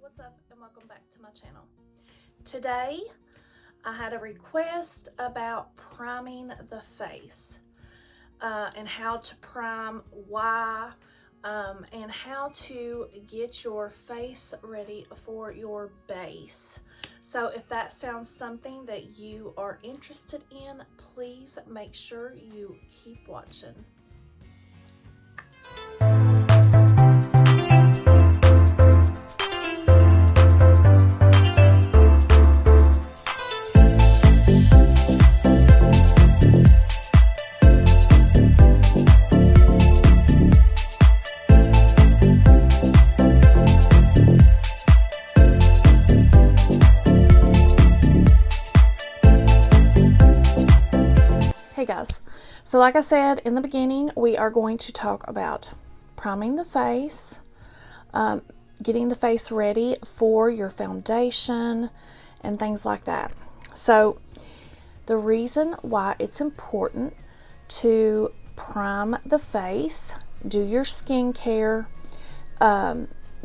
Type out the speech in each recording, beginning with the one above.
what's up and welcome back to my channel. Today I had a request about priming the face and how to prime, why, and how to get your face ready for your base. So if that sounds something that you are interested in, please make sure you keep watching. Hey guys, so like I said in the beginning, we are going to talk about priming the face, getting the face ready for your foundation and things like that. So the reason why it's important to prime the face, do your skincare,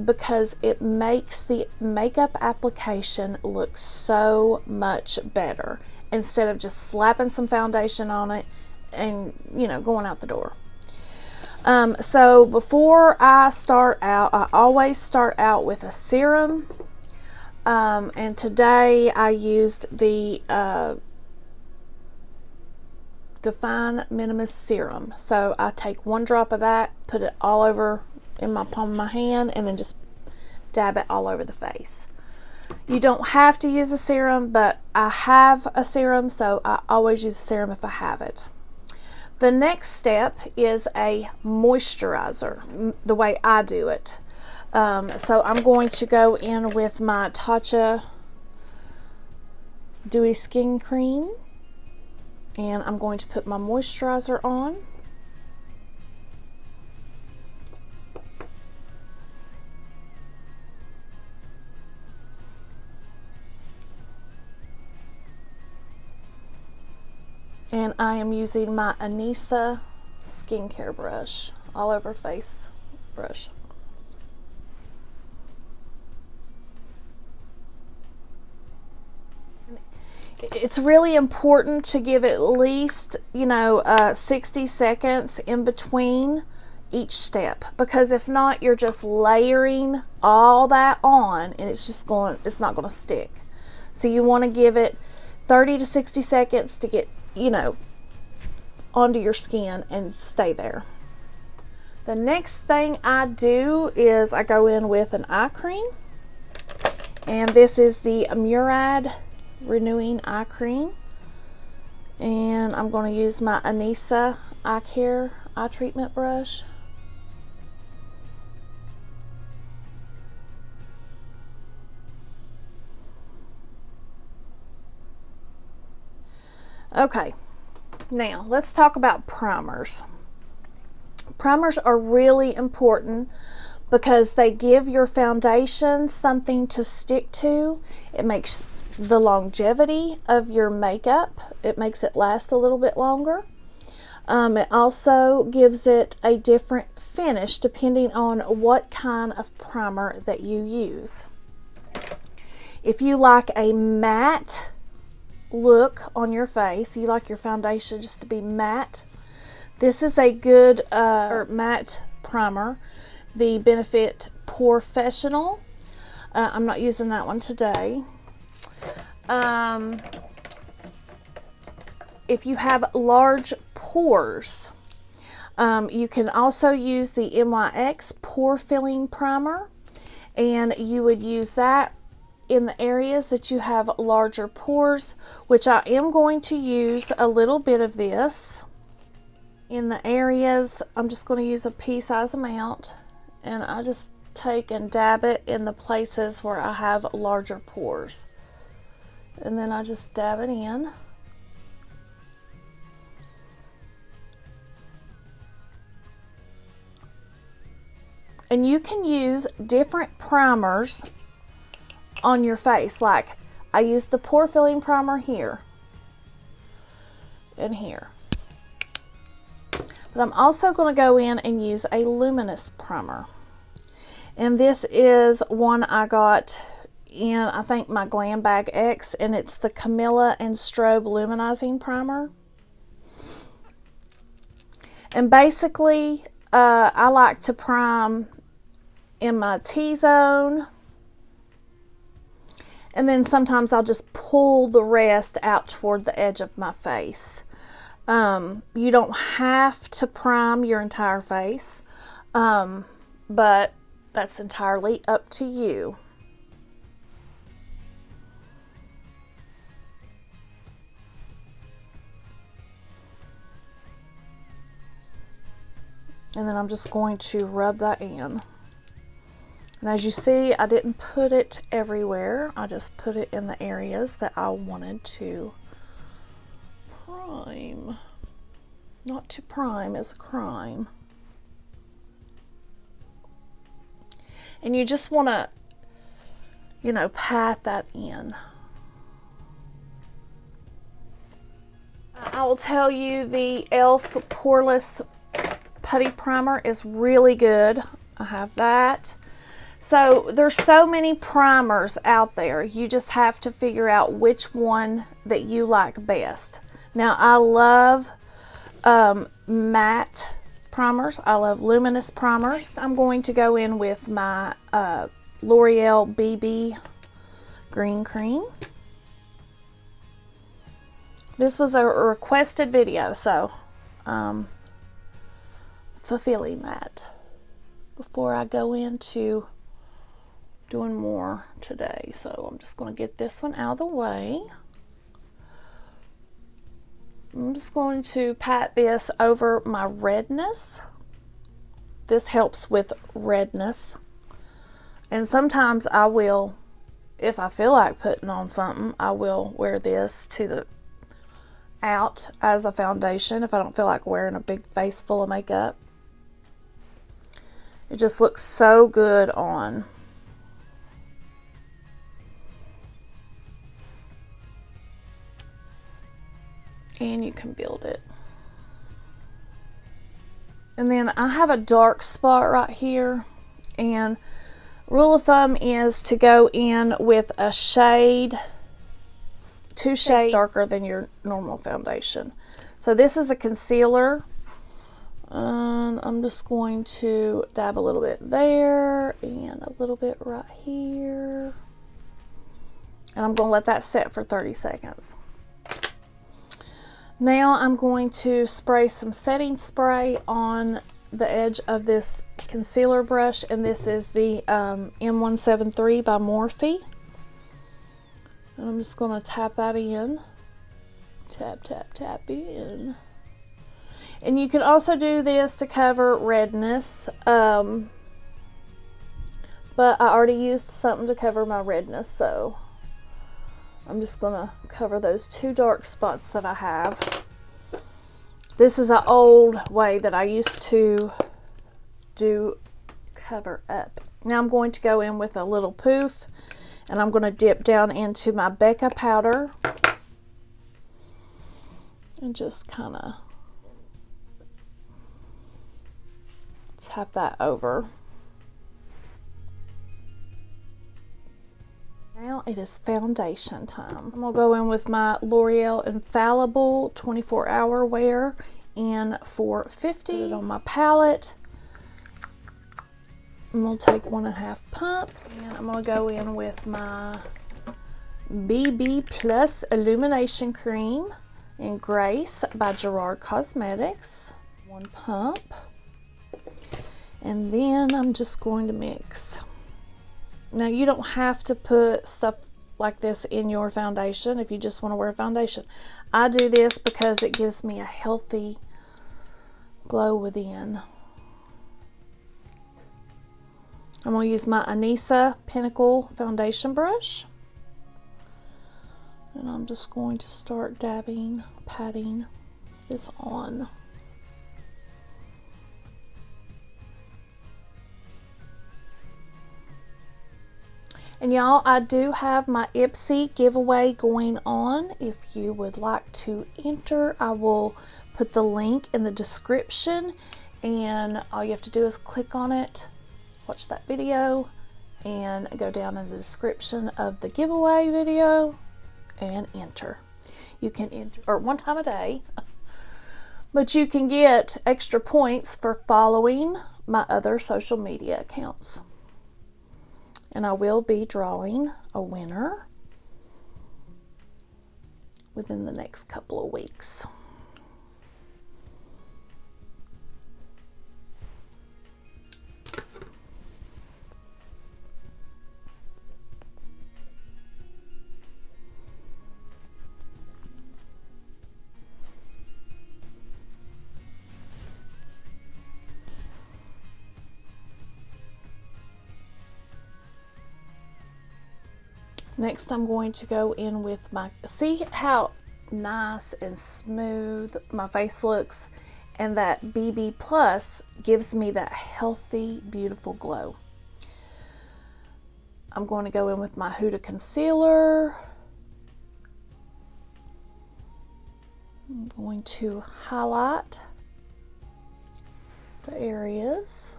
because it makes the makeup application look so much better instead of just slapping some foundation on it and, you know, going out the door. So before I start out, I always start out with a serum. And today I used the Define Minimalist Serum. So I take 1 drop of that, put it all over in my palm of my hand, and then just dab it all over the face. You don't have to use a serum, but I have a serum, so I always use a serum if I have it. The next step is a moisturizer, the way I do it. So I'm going to go in with my Tatcha Dewy Skin Cream, and I'm going to put my moisturizer on. And I am using my Anissa skincare brush, all over face brush. It's really important to give at least, 60 seconds in between each step, because if not, you're just layering all that on and it's not going to stick. So you want to give it 30 to 60 seconds to get onto your skin and stay there. The next thing I do is I go in with an eye cream, and this is the Murad Renewing Eye Cream, and I'm going to use my Anissa Eye Care Eye Treatment Brush. Okay, now let's talk about primers. Primers are really important because they give your foundation something to stick to. It makes the longevity of your makeup, it makes it last a little bit longer. It also gives it a different finish depending on what kind of primer that you use. If you like a matte look on your face, you like your foundation just to be matte, this is a good matte primer, the Benefit Porefessional. I'm not using that one today. If you have large pores, you can also use the NYX Pore Filling Primer, and you would use that in the areas that you have larger pores, which I am going to use a little bit of this. In the areas, I'm just going to use a pea-size amount, and I just take and dab it in the places where I have larger pores. And then I just dab it in. And you can use different primers on your face. Like I used the Pore Filling Primer here and here. But I'm also going to go in and use a luminous primer. And this is one I got in, I think, my Glam Bag X, and it's the Camilla and Strobe Luminizing Primer. And basically, I like to prime in my T-zone, and then sometimes I'll just pull the rest out toward the edge of my face. You don't have to prime your entire face, but that's entirely up to you. And then I'm just going to rub that in. And as you see, I didn't put it everywhere. I just put it in the areas that I wanted to prime. Not to prime is a crime. And you just want to, you know, pat that in. I will tell you, the e.l.f. Poreless Putty Primer is really good. I have that. So there's so many primers out there. You just have to figure out which one that you like best. Now, I love matte primers. I love luminous primers. I'm going to go in with my L'Oreal BB Green Cream. This was a requested video, so fulfilling that before I go into doing more today. So I'm just going to get this one out of the way. I'm just going to pat this over my redness. This helps with redness. And sometimes I will, if I feel like putting on something, I will wear this to the out as a foundation if I don't feel like wearing a big face full of makeup. It just looks so good on. And you can build it. And then I have a dark spot right here, and rule of thumb is to go in with a shade, 2 shades darker than your normal foundation. So this is a concealer, and I'm just going to dab a little bit there and a little bit right here, and I'm going to let that set for 30 seconds. Now I'm going to spray some setting spray on the edge of this concealer brush, and this is the M173 by Morphe. And I'm just going to tap that in. Tap, tap, tap in. And you can also do this to cover redness, but I already used something to cover my redness, so I'm just going to cover those 2 dark spots that I have. This is an old way that I used to do cover up. Now I'm going to go in with a little poof, and I'm going to dip down into my Becca powder and just kind of tap that over. Now it is foundation time. I'm going to go in with my L'Oreal Infallible 24-hour wear in 450. Put it on my palette. I'm going to take 1.5 pumps. And I'm going to go in with my BB Plus Illumination Cream in Grace by Gerard Cosmetics. 1 pump. And then I'm just going to mix. Now, you don't have to put stuff like this in your foundation if you just want to wear foundation. I do this because it gives me a healthy glow within. I'm going to use my Anissa Pinnacle foundation brush. And I'm just going to start dabbing, patting this on. And y'all, I do have my Ipsy giveaway going on. If you would like to enter, I will put the link in the description, and all you have to do is click on it watch that video and go down in the description of the giveaway video and enter. You can enter, or one time a day, but you can get extra points for following my other social media accounts. And I will be drawing a winner within the next couple of weeks. Next, I'm going to go in with my, see how nice and smooth my face looks, and that BB Plus gives me that healthy, beautiful glow. I'm going to go in with my Huda concealer. I'm going to highlight the areas.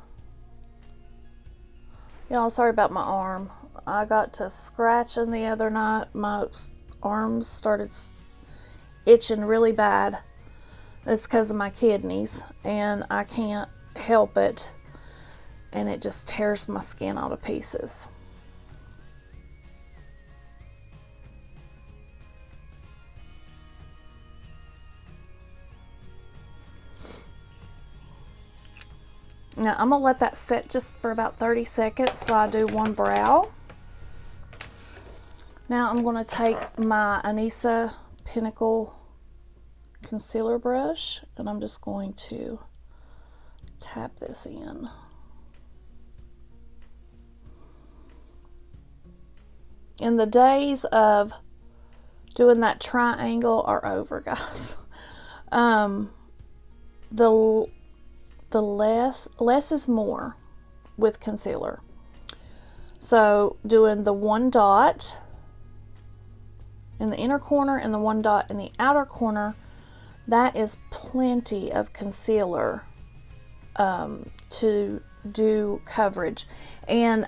Y'all, sorry about my arm. I got to scratching the other night. My arms started itching really bad. It's because of my kidneys, and I can't help it, and it just tears my skin all to pieces. Now I'm gonna let that set just for about 30 seconds while I do one brow. Now I'm going to take my Anissa Pinnacle concealer brush, and I'm just going to tap this in. And the days of doing that triangle are over, guys. The less is more with concealer. So doing the one dot in the inner corner and the one dot in the outer corner, that is plenty of concealer to do coverage. And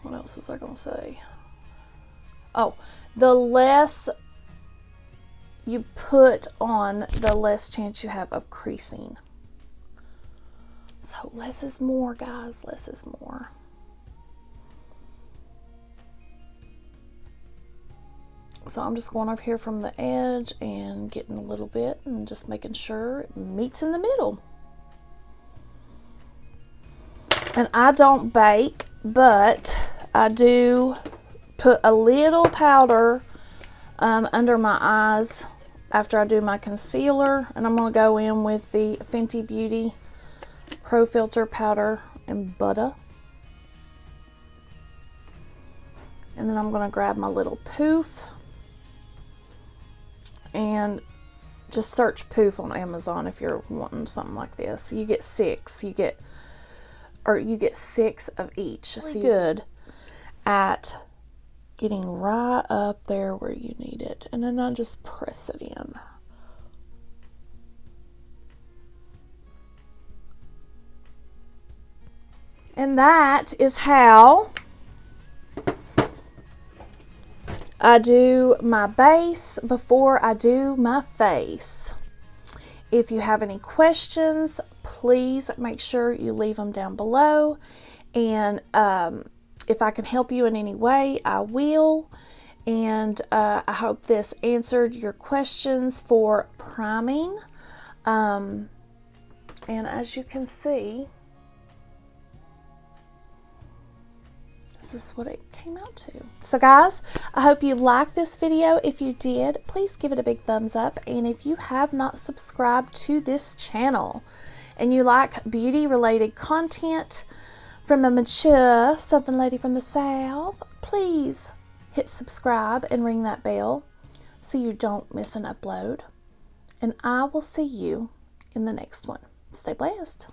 what else was I going to say? Oh, the less you put on, the less chance you have of creasing. So less is more, guys. Less is more. So I'm just going over here from the edge and getting a little bit and just making sure it meets in the middle. And I don't bake, but I do put a little powder under my eyes after I do my concealer. And I'm going to go in with the Fenty Beauty Pro Filter powder and butter. And then I'm going to grab my little poof. And just search poof on Amazon if you're wanting something like this. You get 6. You get 6 of each. So you're good at getting right up there where you need it. And then I just press it in. And that is how I do my base before I do my face. If you have any questions, please make sure you leave them down below. And if I can help you in any way, I will. And I hope this answered your questions for priming. And as you can see, this is what it came out to. So guys, I hope you liked this video. If you did, please give it a big thumbs up. And if you have not subscribed to this channel and you like beauty related content from a mature Southern lady from the South, please hit subscribe and ring that bell so you don't miss an upload. And I will see you in the next one. Stay blessed.